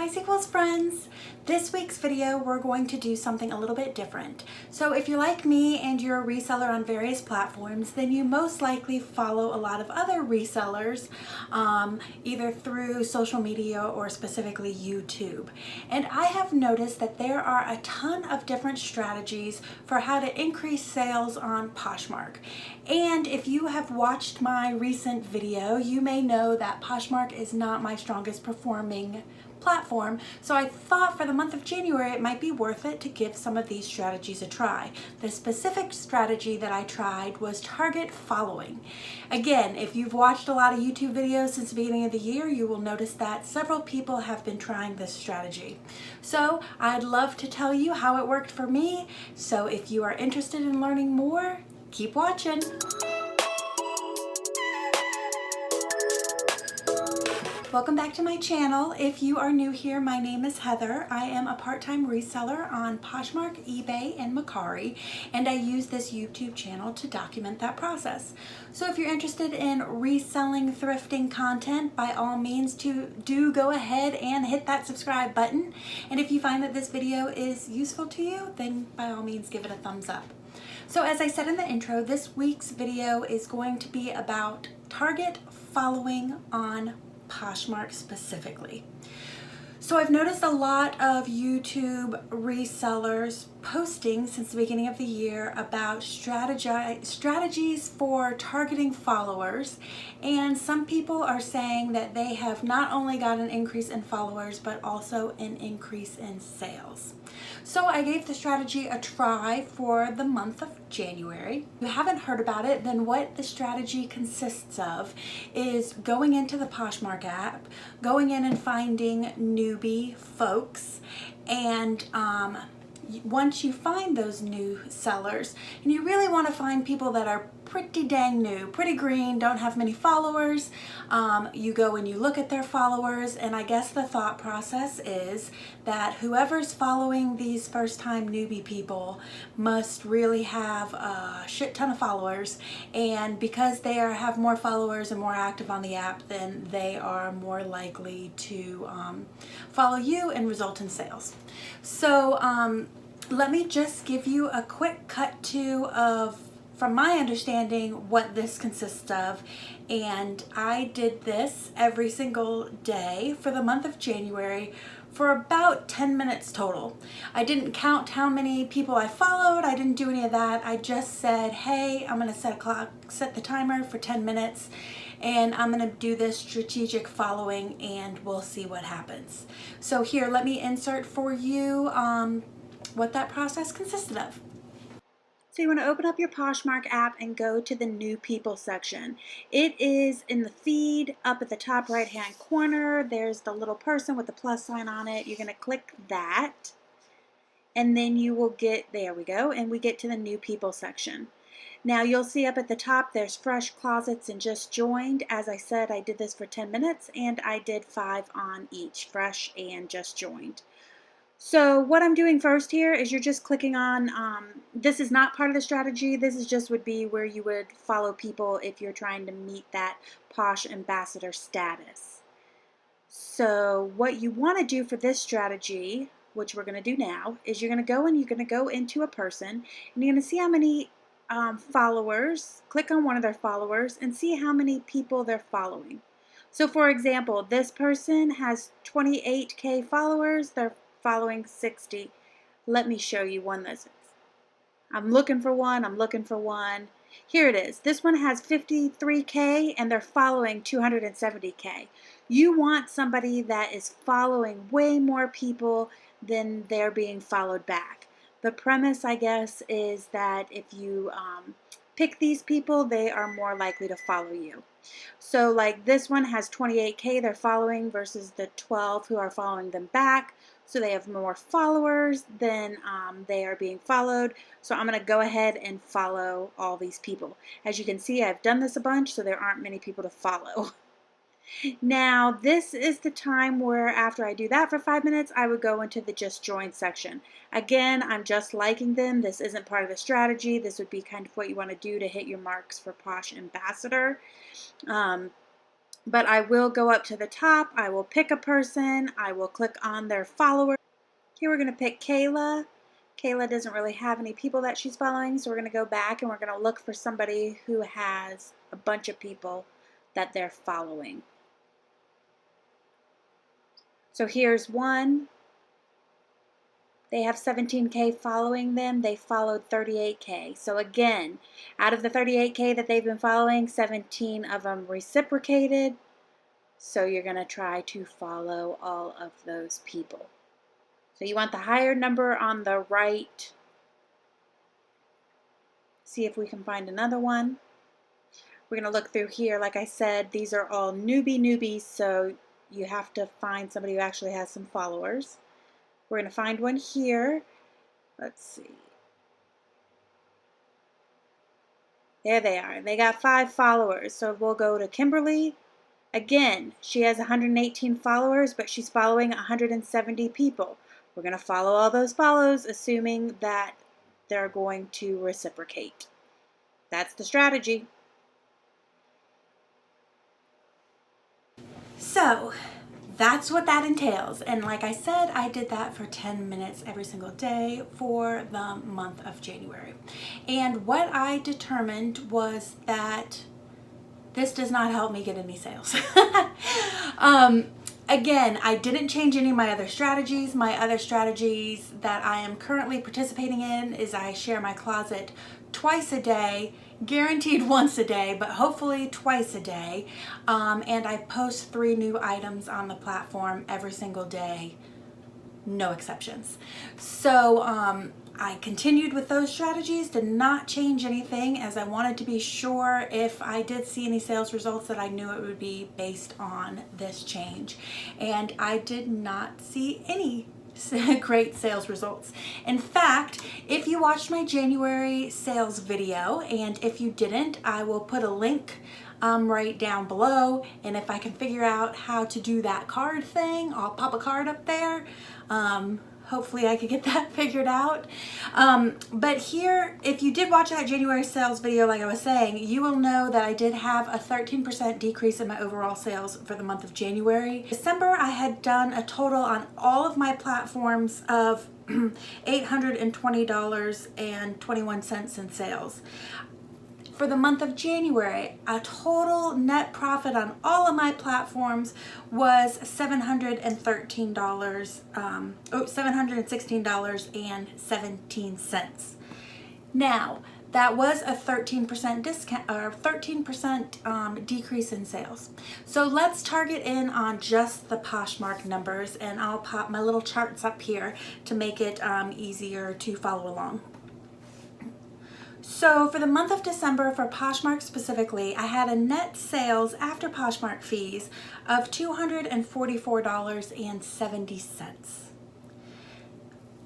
Hi Sequels friends! This week's video we're going to do something a little bit different. So if you're like me and you're a reseller on various platforms, then you most likely follow a lot of other resellers either through social media or specifically YouTube. And I have noticed that there are a ton of different strategies for how to increase sales on Poshmark. And if you have watched my recent video, you may know that Poshmark is not my strongest performing platform, so I thought for the month of January it might be worth it to give some of these strategies a try. The specific strategy that I tried was target following. Again, if you've watched a lot of YouTube videos since the beginning of the year, you will notice that several people have been trying this strategy. So I'd love to tell you how it worked for me, so if you are interested in learning more, keep watching. Welcome back to my channel. If you are new here, my name is Heather. I am a part-time reseller on Poshmark, eBay, and Mercari, and I use this YouTube channel to document that process. So if you're interested in reselling thrifting content, by all means do go ahead and hit that subscribe button. And if you find that this video is useful to you, then by all means give it a thumbs up. So as I said in the intro, this week's video is going to be about target following on Poshmark specifically. So I've noticed a lot of YouTube resellers posting since the beginning of the year about strategies for targeting followers, and some people are saying that they have not only got an increase in followers but also an increase in sales. So I gave the strategy a try for the month of January. If you haven't heard about it, then what the strategy consists of is going into the Poshmark app, going in and finding newbie folks, and once you find those new sellers, and you really want to find people that are pretty dang new, pretty green, don't have many followers, you go and you look at their followers, and I guess the thought process is that whoever's following these first-time newbie people must really have a shit ton of followers, and because they have more followers and more active on the app, then they are more likely to follow you and result in sales. So let me just give you a quick cut to of, from my understanding, what this consists of. And I did this every single day for the month of January for about 10 minutes total. I didn't count how many people I followed. I didn't do any of that. I just said, hey, I'm gonna set the timer for 10 minutes, and I'm gonna do this strategic following, and we'll see what happens. So here, let me insert for you what that process consisted of. So you want to open up your Poshmark app and go to the New People section. It is in the feed up at the top right hand corner. There's the little person with the plus sign on it. You're going to click that, and then you will get, there we go, and we get to the New People section. Now you'll see up at the top there's fresh closets and just joined. As I said, I did this for 10 minutes and I did 5 on each, fresh and just joined. So what I'm doing first here is you're just clicking on, this is not part of the strategy, this is just would be where you would follow people if you're trying to meet that Posh Ambassador status. So what you want to do for this strategy, which we're going to do now, is you're going to go and you're going to go into a person and you're going to see how many followers, click on one of their followers and see how many people they're following. So for example, this person has 28K followers, they're following 60. Let me show you one that's, I'm looking for one. Here it is. This one has 53K and they're following 270K. You want somebody that is following way more people than they're being followed back. The premise, I guess, is that if you pick these people, they are more likely to follow you. So like this one has 28K they're following versus the 12 who are following them back. So they have more followers than they are being followed. So I'm going to go ahead and follow all these people. As you can see, I've done this a bunch, so there aren't many people to follow. Now this is the time where after I do that for 5 minutes, I would go into the just join section. Again, I'm just liking them. This isn't part of the strategy. This would be kind of what you want to do to hit your marks for Posh Ambassador. but I will go up to the top. I will pick a person. I will click on their followers. Here we're going to pick Kayla. Kayla doesn't really have any people that she's following, so we're going to go back and we're going to look for somebody who has a bunch of people that they're following. So here's one. They have 17K following them. They followed 38K. So again, out of the 38K that they've been following, 17 of them reciprocated. So you're going to try to follow all of those people. So you want the higher number on the right. See if we can find another one. We're going to look through here. Like I said, these are all newbies, so you have to find somebody who actually has some followers. We're going to find one here. Let's see. There they are. They got 5 followers. So we'll go to Kimberly. Again, she has 118 followers, but she's following 170 people. We're going to follow all those follows, assuming that they're going to reciprocate. That's the strategy. So that's what that entails. And like I said, I did that for 10 minutes every single day for the month of January. And what I determined was that this does not help me get any sales. Again, I didn't change any of my other strategies. My other strategies that I am currently participating in is I share my closet twice a day, guaranteed once a day, but hopefully twice a day. And I post 3 new items on the platform every single day, no exceptions. So I continued with those strategies, did not change anything, as I wanted to be sure if I did see any sales results that I knew it would be based on this change. And I did not see any great sales results. In fact, if you watched my January sales video, and if you didn't, I will put a link right down below, and if I can figure out how to do that card thing, I'll pop a card up there. Hopefully I could get that figured out. But here, if you did watch that January sales video, like I was saying, you will know that I did have a 13% decrease in my overall sales for the month of January. December, I had done a total on all of my platforms of $820.21 in sales. For the month of January, a total net profit on all of my platforms was $716.17. Now, that was a 13% discount or 13% decrease in sales. So let's target in on just the Poshmark numbers, and I'll pop my little charts up here to make it easier to follow along. So for the month of December, for Poshmark specifically, I had a net sales after Poshmark fees of $244.70.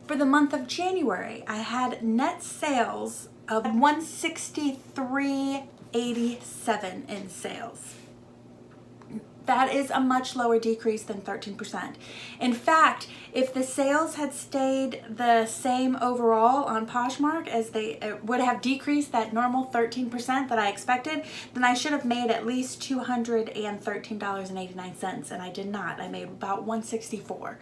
For the month of January, I had net sales of $163.87 in sales. That is a much lower decrease than 13%. In fact, if the sales had stayed the same overall on Poshmark as they would have decreased that normal 13% that I expected, then I should have made at least $213.89, and I did not. I made about $164.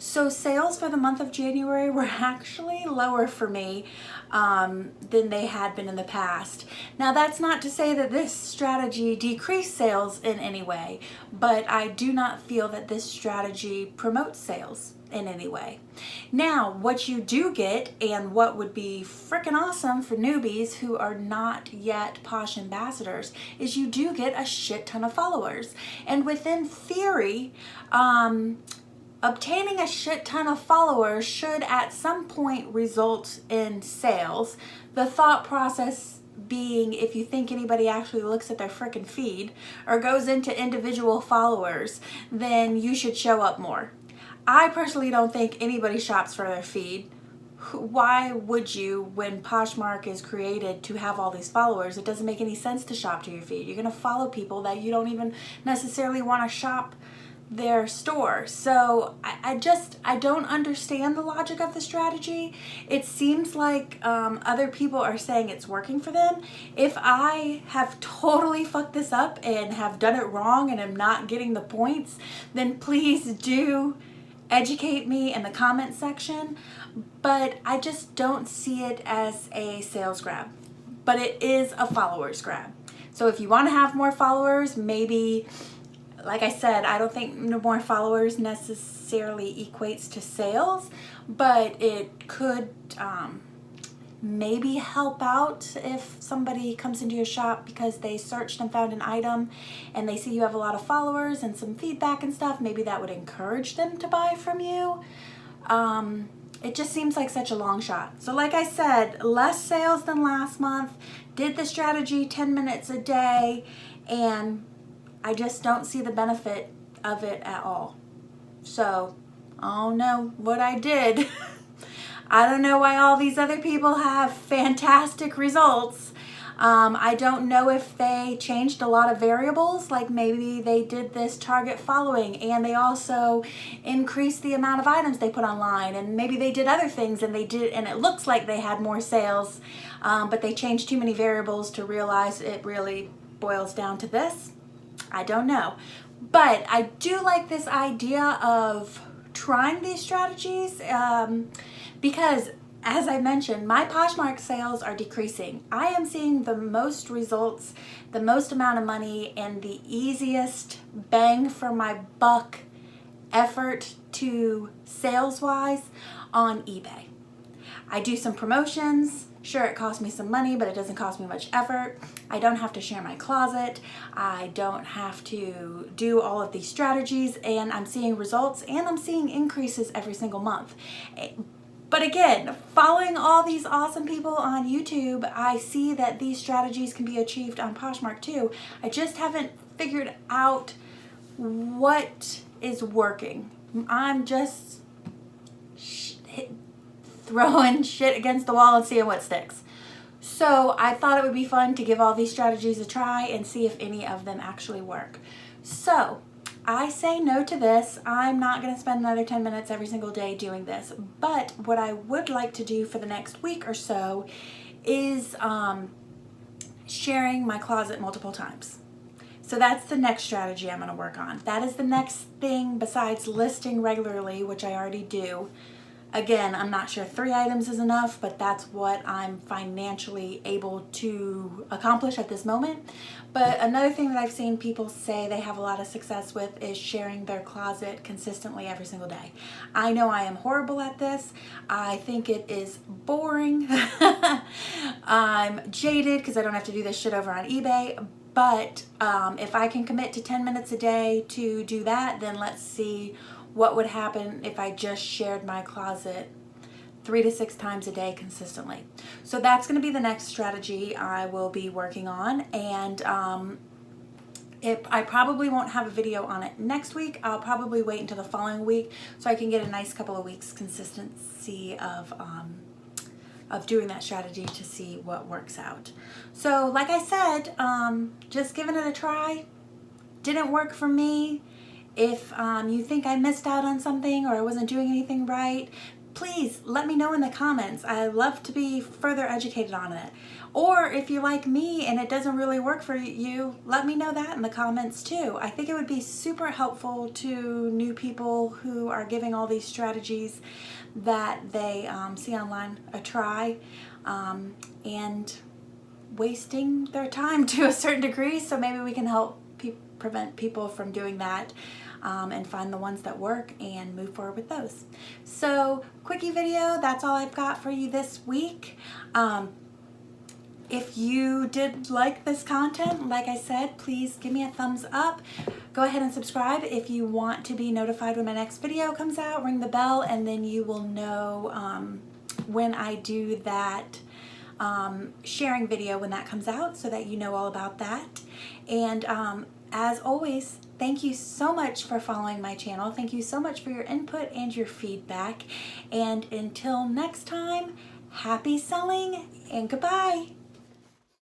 So sales for the month of January were actually lower for me than they had been in the past. Now, that's not to say that this strategy decreased sales in any way, but I do not feel that this strategy promotes sales in any way. Now, what you do get, and what would be freaking awesome for newbies who are not yet Posh ambassadors, is you do get a shit ton of followers. And within theory, obtaining a shit ton of followers should at some point result in sales. The thought process being, if you think anybody actually looks at their frickin' feed or goes into individual followers, then you should show up more. I personally don't think anybody shops for their feed. Why would you, when Poshmark is created to have all these followers? It doesn't make any sense to shop to your feed. You're going to follow people that you don't even necessarily want to shop their store. So I don't understand the logic of the strategy. It seems like other people are saying it's working for them. If I have totally fucked this up and have done it wrong and am not getting the points, then please do educate me in the comment section. But I just don't see it as a sales grab, but it is a followers grab. So if you want to have more followers, maybe, like I said, I don't think more followers necessarily equates to sales, but it could maybe help out if somebody comes into your shop because they searched and found an item and they see you have a lot of followers and some feedback and stuff. Maybe that would encourage them to buy from you. It just seems like such a long shot. So like I said, less sales than last month, did the strategy 10 minutes a day, and I just don't see the benefit of it at all. So I don't know what I did. I don't know why all these other people have fantastic results. I don't know if they changed a lot of variables, like maybe they did this target following and they also increased the amount of items they put online, and maybe they did other things and it looks like they had more sales, but they changed too many variables to realize it really boils down to this. I don't know. But I do like this idea of trying these strategies because, as I mentioned, my Poshmark sales are decreasing. I am seeing the most results, the most amount of money, and the easiest bang for my buck effort to sales-wise on eBay. I do some promotions. Sure, it costs me some money, but it doesn't cost me much effort. I don't have to share my closet. I don't have to do all of these strategies, and I'm seeing results, and I'm seeing increases every single month. But again, following all these awesome people on YouTube, I see that these strategies can be achieved on Poshmark too. I just haven't figured out what is working. I'm just throwing shit against the wall and seeing what sticks. So I thought it would be fun to give all these strategies a try and see if any of them actually work. So I say no to this. I'm not going to spend another 10 minutes every single day doing this. But what I would like to do for the next week or so is sharing my closet multiple times. So that's the next strategy I'm going to work on. That is the next thing besides listing regularly, which I already do. Again, I'm not sure 3 items is enough, but that's what I'm financially able to accomplish at this moment. But another thing that I've seen people say they have a lot of success with is sharing their closet consistently every single day. I know I am horrible at this. I think it is boring. I'm jaded because I don't have to do this shit over on eBay. But if I can commit to 10 minutes a day to do that, then let's see what would happen if I just shared my closet 3 to 6 times a day consistently. So that's going to be the next strategy I will be working on, and I probably won't have a video on it next week. I'll probably wait until the following week so I can get a nice couple of weeks consistency of doing that strategy to see what works out. So like I said, just giving it a try. Didn't work for me. If you think I missed out on something or I wasn't doing anything right, please let me know in the comments. I love to be further educated on it. Or if you're like me and it doesn't really work for you, let me know that in the comments too. I think it would be super helpful to new people who are giving all these strategies that they see online a try, and wasting their time to a certain degree. So maybe we can help prevent people from doing that, and find the ones that work and move forward with those. So quickie video, that's all I've got for you this week. If you did like this content, like I said, please give me a thumbs up. Go ahead and subscribe if you want to be notified when my next video comes out. Ring the bell and then you will know when I do that sharing video when that comes out, so that you know all about that. And as always, thank you so much for following my channel. Thank you so much for your input and your feedback. And until next time, happy selling and goodbye.